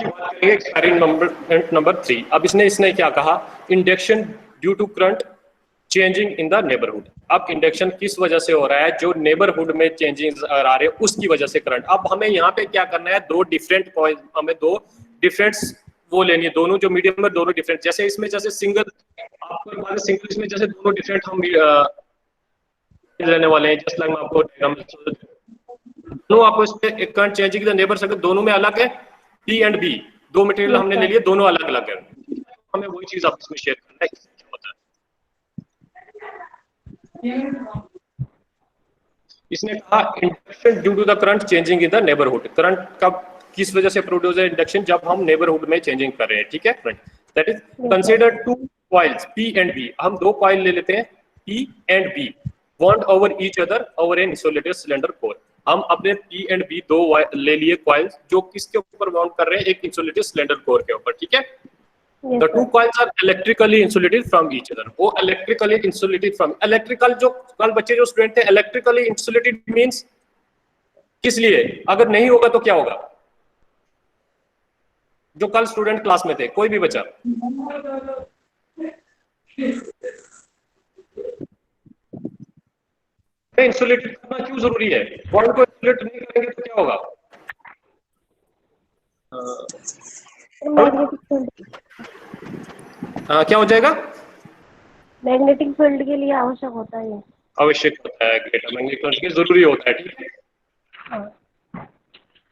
की बात करेंगे एक्सपेरिमेंट नंबर 3। अब इसने क्या कहा, induction due to current changing in the neighbourhood. अब इंडक्शन किस वजह से हो रहा है, जो नेबरहुड में चेंजिंग आ रहे हैं उसकी वजह से करंट। अब हमें यहाँ पे क्या करना है, दो डिफरेंट कॉइल, हमें दो डिफरेंट वो लेनी है, दोनों जो मीडियम में दोनों डिफरेंट, जैसे इसमें जैसे सिंगल, आपको सिंगल इसमें जैसे दोनों डिफरेंट हम लेने वाले हैं, जस्ट लाइक मैं आपको दोनों, आपको इसमें एक current changing the neighbour circuit, दोनों में अलग है, पी एंड बी, दो मटेरियल हमने ले लिए, दोनों अलग अलग है, हमें वही चीज आपस में शेयर करना है। इसने कहा induction due to the current changing in the neighbourhood. Current कब किस वजह से प्रोड्यूस है इंडक्शन, जब हम नेबरहुड में चेंजिंग कर रहे हैं, ठीक है। That is consider two coils P and B, हम दो कॉइल ले लेते हैं P and B, bond over each other over an insulated cylinder core. हम अपने पी एंड बी दो ले लिए कॉइल्स, जो किसके ऊपर बाउंड कर रहे हैं, एक इंसुलेटेड सिलेंडर कोर के ऊपर, ठीक है। The two coils are electrically insulated from each other. वो electrically insulated from, electrical जो कल बच्चे जो स्टूडेंट थे, electrically insulated means किस लिए, अगर नहीं होगा तो क्या होगा, जो कल स्टूडेंट क्लास में थे, कोई भी बच्चा, इंसुलेटेड करना क्यों जरूरी है, बॉन्ड को इंसुलेट नहीं करेंगे तो क्या होगा, क्या हो जाएगा, मैग्नेटिक फील्ड के लिए आवश्यक होता है, आवश्यक होता है, ग्रेटर मैग्नेटिक फील्ड के जरूरी होता है, ठीक है।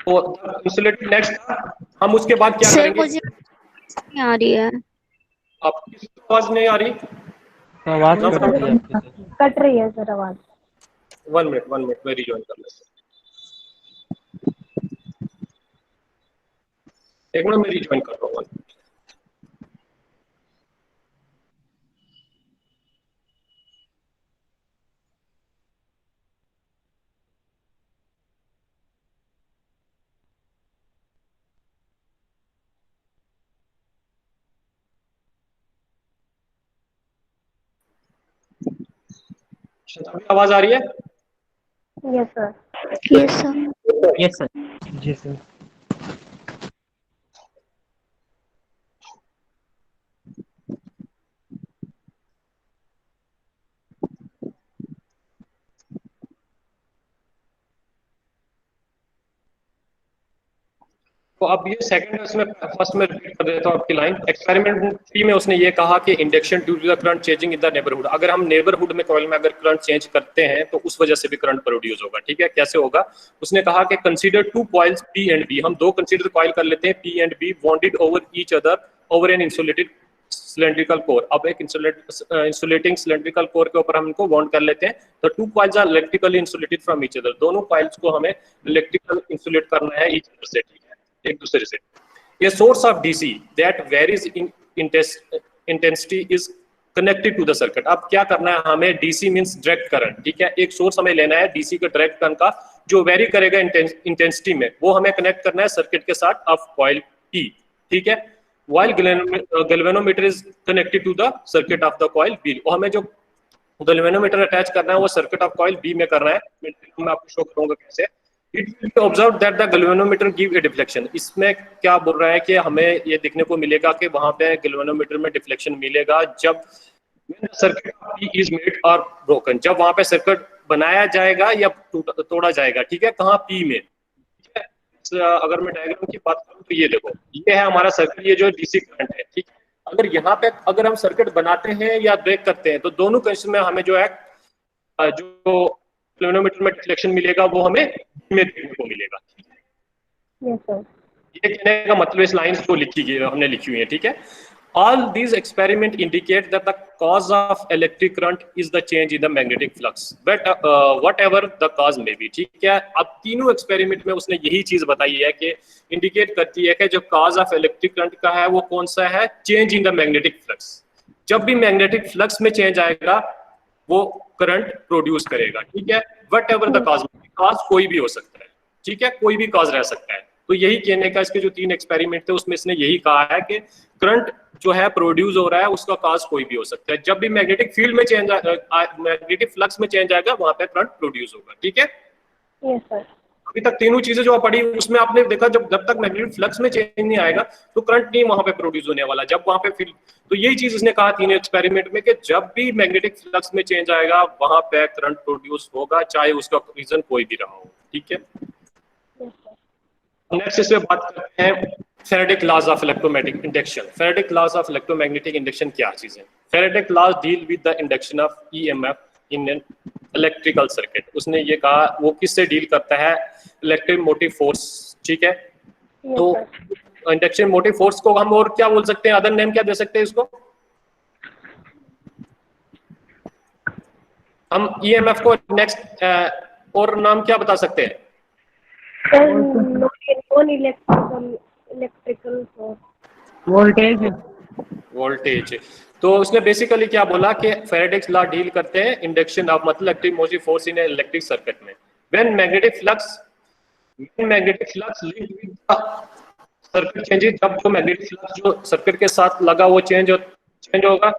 तो इंसुलेट नेक्स्ट, हम उसके बाद क्या करेंगे। मुझे नहीं आ रही है, आपकी आवाज नहीं आ रही, आवाज कट रही है सर आवाज। 1 मिनट मैं रिजॉइन कर लेता हूं, एक मिनट मैं रिजॉइन कर रहा हूँ। आवाज आ रही है? Yes sir. Yes sir, yes sir, जी सर। तो अब ये सेकंड इसमें फर्स्ट में रिपीट कर देता हूं आपकी लाइन। एक्सपेरिमेंट 3 में उसने ये कहा कि induction due to the current changing in the neighbourhood, अगर हम नेबरहुड में कॉइल में अगर करंट चेंज करते हैं तो उस वजह से भी करंट प्रोड्यूस होगा, ठीक है। कैसे होगा, उसने कहा कि consider two coils P and B, हम दो कंसीडर कॉइल कर लेते हैं P and B, bonded over each other over an insulated cylindrical core. अब एक इंसुलेटिंग सिलेंड्रिकल कोर के ऊपर हम इनको बॉन्ड कर लेते हैं। तो two coils are electrically insulated from each other, दोनों कॉइल्स को हमें इलेक्ट्रिकल इंसुलेट करना है ईच अदर से, ठीक है, एक दूसरे से। A source of DC that varies in intensity is connected to the circuit। अब क्या करना है हमें, DC means direct current, ठीक है। एक सोर्स हमें लेना है DC का डायरेक्ट करंट का, जो वेरी करेगा इंटेंसिटी में, वो हमें कनेक्ट करना है सर्किट के साथ ऑफ कॉइल P, ठीक है। While galvanometer is connected to the circuit of the coil B, वो हमें जो galvanometer अटैच करना है वो सर्किट ऑफ कॉइल B में करना है। मैं आपको शो करूंगा कैसे। It will be observed that the galvanometer give a deflection। इसमें क्या बोल रहा है कि हमें ये देखने को मिलेगा कि वहां पे galvanometer में डिफ्लेक्शन मिलेगा जब circuit P is made or broken, जब वहां पे सर्किट बनाया जाएगा या तोड़ा जाएगा, ठीक है, कहाँ P में, ठीक है। अगर मैं डायग्राम की बात करूं तो ये देखो, ये है हमारा सर्किट, ये जो डीसी करंट है, ठीक है। अगर यहाँ पे अगर हम सर्किट बनाते हैं या ब्रेक करते हैं तो दोनों केस में हमें जो है जो galvanometer में डिफ्लेक्शन मिलेगा वो हमें में देखने को मिलेगा। Yes sir. ये कहने का मतलब इस लाइंस को लिखी गई हमने लिखी हुई है, ठीक है। All these experiment indicate that the cause of electric current is the change in the magnetic flux, but whatever the cause may be, ठीक है। अब तीनों एक्सपेरिमेंट में उसने यही चीज बताई है कि इंडिकेट करती है कि जो कॉज ऑफ इलेक्ट्रिक करंट का है वो कौन सा है, change in the magnetic flux. जब भी मैग्नेटिक फ्लक्स में चेंज आएगा वो करंट प्रोड्यूस करेगा, ठीक है। वट एवर द कॉज कोई भी हो सकता है, ठीक है, कोई भी कॉज रह सकता है। तो यही कहने का इसके जो 3 एक्सपेरिमेंट थे उसमें इसने यही कहा है कि करंट जो है प्रोड्यूस हो रहा है उसका कॉज कोई भी हो सकता है। जब भी मैग्नेटिक फील्ड में चेंज मैग्नेटिक फ्लक्स में चेंज आएगा वहां पे करंट प्रोड्यूस होगा, ठीक है। Yes sir. अभी तक तीनों चीजें जो पढ़ी उसमें आपने देखा जब तक मैग्नेटिक फ्लक्स में चेंज नहीं आएगा तो करंट नहीं वहां पे प्रोड्यूस होने वाला। जब वहां पे फिर तो यही चीज इसने कहा तीन एक्सपेरिमेंट में कि जब भी मैग्नेटिक फ्लक्स में चेंज आएगा वहां पे करंट प्रोड्यूस होगा, चाहे उसका रीजन कोई भी रहा हो। ठीक है, नेक्स्ट इसमें बात करते हैं Faraday laws of electromagnetic induction. Faraday laws of electromagnetic induction क्या चीज है? Faraday laws deal with the induction of EMF in an electrical circuit. उसने ये कहा वो किससे डील करता है? Electric motive force. ठीक है, तो इंडक्शन मोटिव फोर्स को हम और क्या बोल सकते हैं, अदर नेम क्या दे सकते हैं इसको? हम ईएमएफ को नेक्स्ट और नाम क्या बता सकते हैं? Non electrical voltage. वोल्टेज। तो उसने बेसिकली क्या बोला कि फैराडे लॉ डील करते हैं इंडक्शन ऑफ मतलब electric motive force in electric circuit में। When magnetic flux link with the circuit changes, जब जो मैग्नेटिक फ्लक्स जो सर्किट के साथ लगा वो चेंज होगा।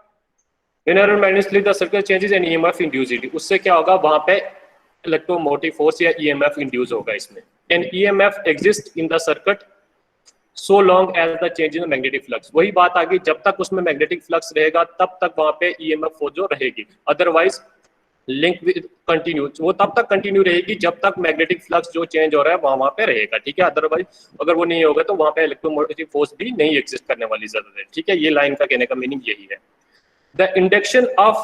whenever magnetically the circuit changes and EMF induce it, उससे क्या होगा वहां पे इलेक्ट्रोमोटिव फोर्स या EMF इंड्यूस होगा इसमें। and EMF exists in the circuit so long as the change in the magnetic flux। वही बात आ गई, जब तक उसमें मैग्नेटिक फ्लक्स रहेगा तब तक वहां पे EMF फोर्स जो रहेगी, अदरवाइज लिंक विद कंटिन्यू, वो तब तक कंटिन्यू रहेगी जब तक मैग्नेटिक फ्लक्स जो चेंज हो रहा है वहां पे रहेगा। ठीक है, अदरवाइज अगर वो नहीं होगा तो वहां पे इलेक्ट्रोमोटिव फोर्स भी नहीं एग्जिस्ट करने वाली जरूरत है। ठीक है, ये लाइन का कहने का मीनिंग यही है। The induction of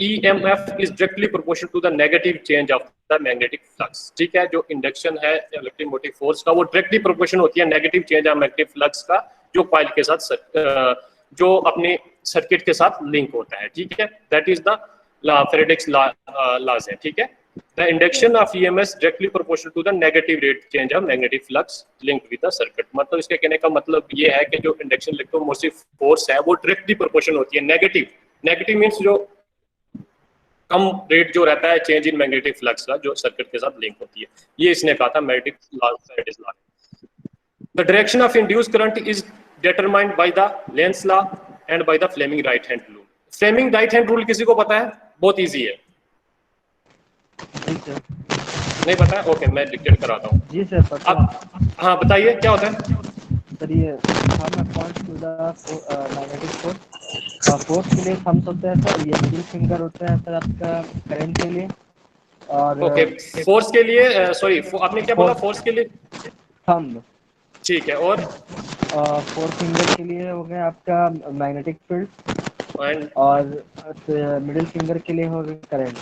EMF is directly proportional to the negative change of the magnetic flux। ठीक है, जो इंडक्शन है इलेक्ट्रोमोटिव फोर्स का वो डायरेक्टली प्रोपोर्शन होती है negative change of magnetic flux का जो कॉइल के साथ जो अपने सर्किट के साथ लिंक होता है। ठीक है, दैट इज द फैराडे's लॉज है। ठीक है, the induction of EMF directly proportional to the negative rate change of magnetic flux linked with the circuit। मतलब इसके कहने का मतलब ये है कि जो इंडक्शन इलेक्ट्रोमोटिव फोर्स है वो डायरेक्टली प्रोपोर्शनल होती है नेगेटिव मींस जो कम रेट जो रहता है चेंज इन मैग्नेटिक फ्लक्स का जो सर्किट के साथ लिंक होती है। ये इसने कहा था magnetic law, Faraday's law. The direction of induced current is determined by the Lenz law and by the Fleming right hand rule. Fleming right hand rule किसी को पता है? बहुत इजी है। नहीं पता है? ओके, मैं डिक्टेट कराता हूँ। जी सर पता है। हाँ बताइए क्या होता है? सर ये हम upon two the magnetic force के लिए थम्स होते हैं सर, ये मिडिल फिंगर होता है सर आपका करंट के लिए। और ओके, फोर्स के लिए सॉरी आपने क्या बोला? फोर्स के लिए थंब। ठीक है, और फोर्थ फिंगर के लिए हो गया आपका मैग्नेटिक फील्ड एंड और मिडिल फिंगर के लिए हो गया करंट।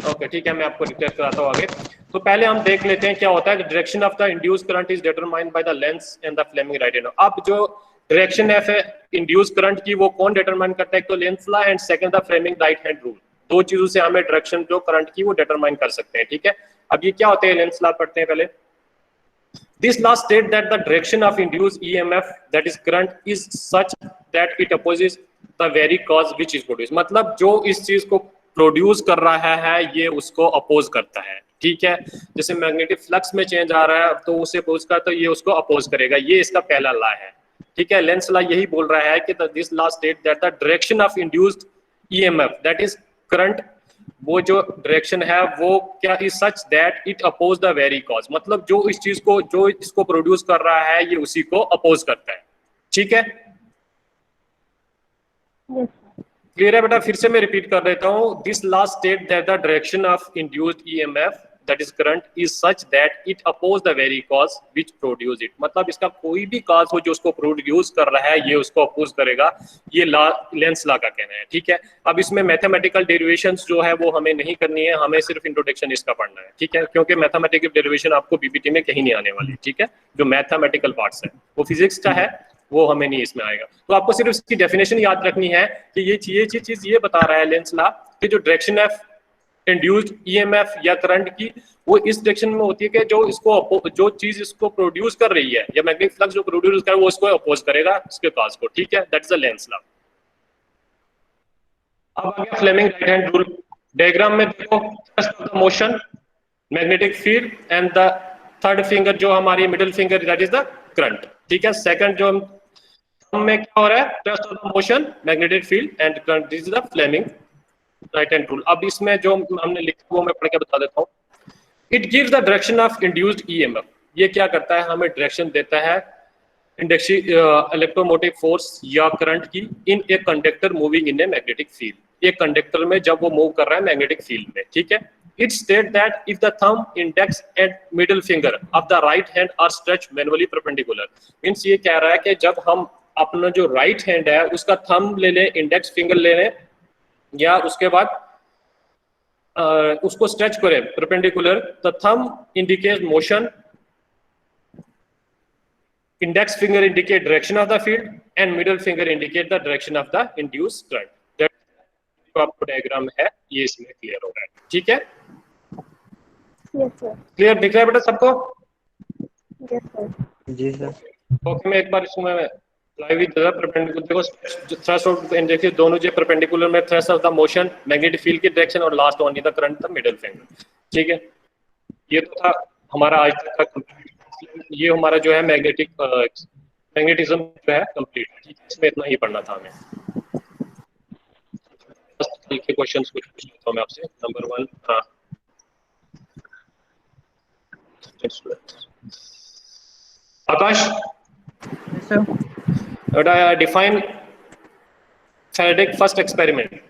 ओके ठीक है, मैं आपको डिक्टेट कराता हूँ आगे। तो पहले हम देख लेते हैं क्या होता है। Direction of the induced current is determined by the Lenz and the Fleming right hand. अब जो डायरेक्शन है इंड्यूस्ड करंट की वो कौन डिटरमाइन करता है? तो Lenz law and second the Fleming right hand rule. दो चीजों से हमें डायरेक्शन जो करंट की वो डिटरमाइन कर सकते हैं। ठीक है, अब ये क्या होते हैं? लेंस लॉ पढ़ते हैं पहले। This law states that the direction of induced EMF, that is current, is such that it opposes the very cause which is produced। मतलब जो इस चीज को प्रोड्यूस कर रहा है ये उसको अपोज करता है। ठीक है, जैसे मैग्नेटिक फ्लक्स में चेंज आ रहा है तो उसे अपोज करता है, ये उसको अपोज करेगा। ये इसका पहला लॉ है। ठीक है, लेंस लॉ यही बोल रहा है कि this law state that the direction of induced EMF, that is current, वो जो डायरेक्शन है वो क्या is such that it oppose the very cause. मतलब जो इस चीज को जो इसको प्रोड्यूस कर रहा है ये उसी को अपोज करता है। ठीक है, क्लियर है बेटा? फिर से मैं रिपीट कर देता हूँ। This law state that the direction of induced EMF, that is current, is such that it oppose the very cause which produce it। मतलब इसका कोई भी cause हो जो उसको प्रोड्यूस कर रहा है ये उसको अपोज करेगा। ये लॉ लेंस लॉ का कहना है। ठीक है, अब इसमें मैथमेटिकल डेरिवेशंस जो है वो हमें नहीं करनी है, हमें सिर्फ इंट्रोडक्शन इसका पढ़ना है। ठीक है, क्योंकि मैथमेटिकल डेरिवेशन आपको बीपीटी में कहीं नहीं आने वाली। ठीक है, जो मैथमेटिकल पार्ट्स है वो फिजिक्स का है, वो हमें नहीं इसमें आएगा। तो आपको सिर्फ इसकी डेफिनेशन याद रखनी है कि ये चीज ये बता रहा है लेंस लॉ कि जो डायरेक्शन ऑफ इंड्यूस्ड EMF या करंट की वो इस डायरेक्शन में होती है कि जो चीज इसको प्रोड्यूस कर रही है या मैग्नेटिक फ्लक्स जो प्रोड्यूस कर रहा है वो उसको अपोज करेगा इसके कॉज को। ठीक है, that is the Lenz law. अब आ गया Fleming right hand rule. Diagram में देखो, first of the motion magnetic field and the third finger जो हमारी middle finger that is the current. ठीक है, सेकंड जो में क्या हो रहा है? First of the motion magnetic field and current, this is the Fleming right hand rule. अब इसमें जो हमने लिखा वो मैं पढ़ के बता देता हूँ। It gives the direction of induced EMF. ये क्या करता है, हमें डायरेक्शन देता है इलेक्ट्रोमोटिव फोर्स या करंट की in a conductor moving in a magnetic field. एक कंडक्टर में जब वो मूव कर रहा है मैग्नेटिक फील्ड में, ठीक है। It state that if the thumb, index and middle finger of the right hand are stretch manually perpendicular. Means ये कह रहा है कि जब हम अपना जो राइट हैंड है उसका थंब ले लें, इंडेक्स फिंगर ले लें, या उसके बाद उसको स्ट्रेच करें perpendicular, the thumb indicate motion, index finger indicate direction of the field and middle finger indicate the direction of the induced current। जो आपको डायग्राम है ये इसमें क्लियर हो रहा है, ठीक है। Yes sir. क्लियर दिख रहा है बेटा सबको? Yes sir. जी सर। ओके, मैं एक बार इसमें लाइव ही परपेंडिकुलर देखो, थ्रेशोल्ड एंड देखिए दोनों जो परपेंडिकुलर में thrust of the motion, magnetic field की डायरेक्शन और last only the current the middle finger, ठीक है। ये तो था हमारा आज तक का, ये हमारा जो है मैग्नेटिज्म जो है कंप्लीट, इसमें इतना ही पढ़ना था हमें। कल के क्वेश्चंस कुछ पूछ लेता हूं मैं आपसे। नंबर 1, हाँ Akash, define Faraday first experiment.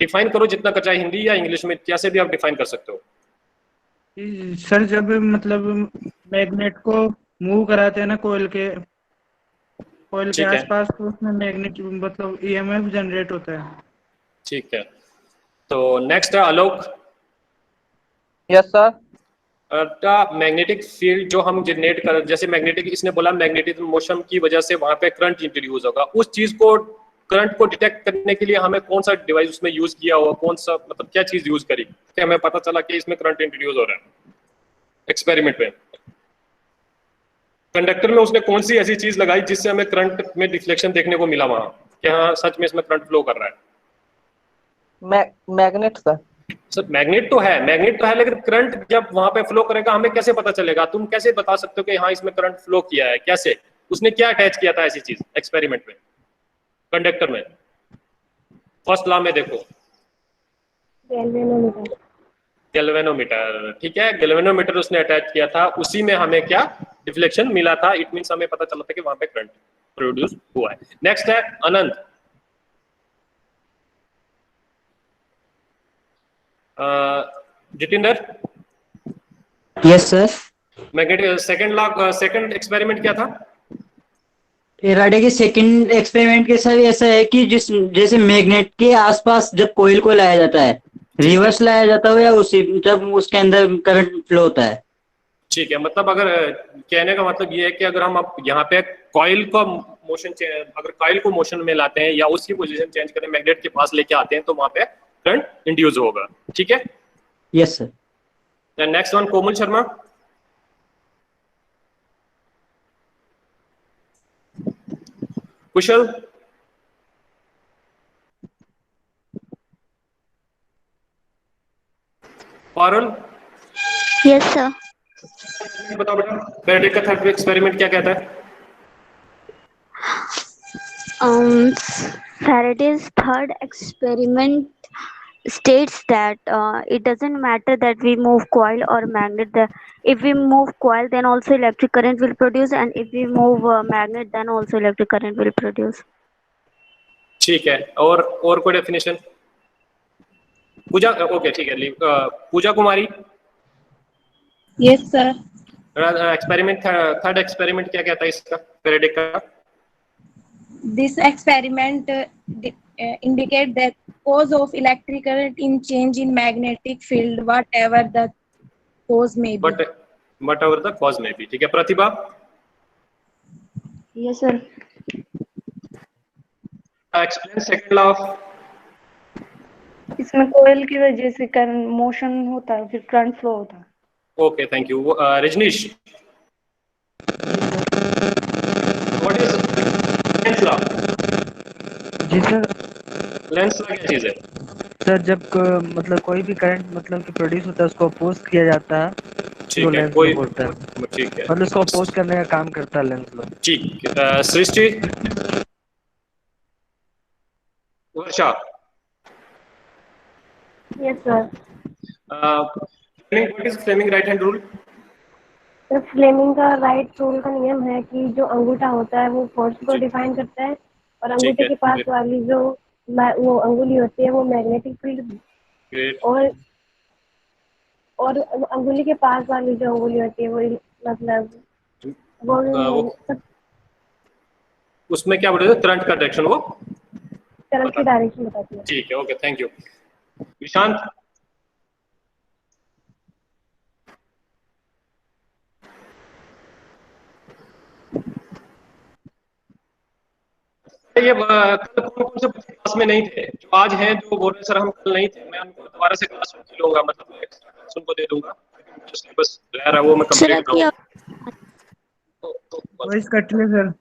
Define करो जितना कच्चा, हिंदी या इंग्लिश में, कैसे भी आप डिफाइन कर सकते हो। सर जब मतलब मैग्नेट को मूव कराते हैं ना कोयल के ठीक है। आसपास, तो उसमें मैग्नेट मतलब ईएमएफ जनरेट होता है। ठीक है, तो नेक्स्ट है Alok. Yes sir. Magnetic field जो हम जनरेट कर, जैसे मैग्नेटिक, इसने बोला मैग्नेटिक मोशन की वजह से वहां पे करंट इंट्रोड्यूस होगा, उस चीज को, करंट को डिटेक्ट करने के लिए हमें कौन सा डिवाइस उसमें यूज किया हुआ, कौन सा मतलब क्या चीज यूज करी कि हमें पता चला कि इसमें करंट इंट्रोड्यूस हो रहा है एक्सपेरिमेंट में। कंडक्टर में उसने कौन सी ऐसी चीज लगाई जिससे हमें करंट में डिफ्लेक्शन देखने को मिला वहां, कि हाँ सच में इसमें करंट फ्लो कर रहा है। Magnet sir. सर मैग्नेट तो है, लेकिन करंट जब वहां पे फ्लो करेगा हमें कैसे पता चलेगा? तुम कैसे बता सकते हो कि हाँ इसमें करंट फ्लो किया है? कैसे? उसने क्या अटैच किया था ऐसी चीज एक्सपेरिमेंट में कंडक्टर में? फर्स्ट लॉ में देखो, गैल्वेनोमीटर, ठीक है। गैल्वेनोमीटर उसने अटैच किया था, उसी में हमें क्या डिफ्लेक्शन मिला था। इट मींस हमें पता चला था कि वहां पे करंट प्रोड्यूस हुआ है। नेक्स्ट है Anant. Jitendra. Yes sir. Magnetic second experiment क्या था? फैराडे के सेकंड एक्सपेरिमेंट के सर ऐसा है कि जैसे मैग्नेट के आसपास जब कोयल को लाया जाता है, रिवर्स लाया जाता है या उसी जब उसके अंदर करंट फ्लो होता है। ठीक है, मतलब अगर कहने का मतलब ये है कि अगर हम अब यहाँ पे कॉइल को मोशन, अगर कॉइल को मोशन में लाते हैं या उसकी पोजीशन चेंज करें, मैग्नेट के पास लेके आते हैं, तो वहां पे करंट इंड्यूस होगा, ठीक है। Yes sir. Next one Komal Sharma. Kushal. Parul. Yes sir. बताओ बेटा, फैराडे का थर्ड एक्सपेरिमेंट क्या कहता है? Faraday's third experiment states that it doesn't matter that we move coil or magnet. If we move coil, then also electric current will produce, and if we move magnet, then also electric current will produce. ठीक है, और कोई definition? पूजा, okay ठीक है। Puja Kumari. Yes sir. Experiment, third experiment क्या कहता है इसका, फैराडे का? This experiment indicate the cause of electric current in change in magnetic field, whatever the cause may be. Whatever the cause may be, ठीक है। प्रतिभा। Yes sir. Explain second law of. इसमें कोयल की वजह से करंट मोशन होता है, फिर current flow होता है। Okay, thank you. Rajnish. What is lens law? जी सर। लेंस लॉ क्या चीज है? सर जब मतलब कोई भी करंट मतलब कि प्रोड्यूस होता है उसको अपोज किया जाता है, ठीक तो है, लेंस कोई बोलता है। ठीक है, मतलब उसको अपोज करने का काम करता है लेंस लो। ठीक। Srishti. Varsha. Yes sir. What is Fleming right hand rule? तो फ्लेमिंग का राइट रूल का नियम है कि जो अंगूठा होता है वो फोर्स को डिफाइन करता है और अंगूठे है, के पास वाली जो वो अंगुली होती है वो मैग्नेटिक फील्ड ग्रेट। और अंगुली के पास वाली जो अंगुली होती है वो मतलब वो उसमें क्या बोल रहे थे, करंट का डायरेक्शन वो करंट की डायरेक्शन बताती है। ठीक है, ओके, थैंक यू। विशांत, ये कल कौन से बच्चे क्लास में नहीं थे जो आज हैं, जो बोल रहे सर हम कल नहीं थे, मैं उनको दोबारा से क्लास में लूंगा, मतलब एक्स्ट्रा क्लास उनको दे दूंगा, जो सिलेबस रह रहा है वो मैं कंप्लीट करूंगा। वॉइस कट रही है सर।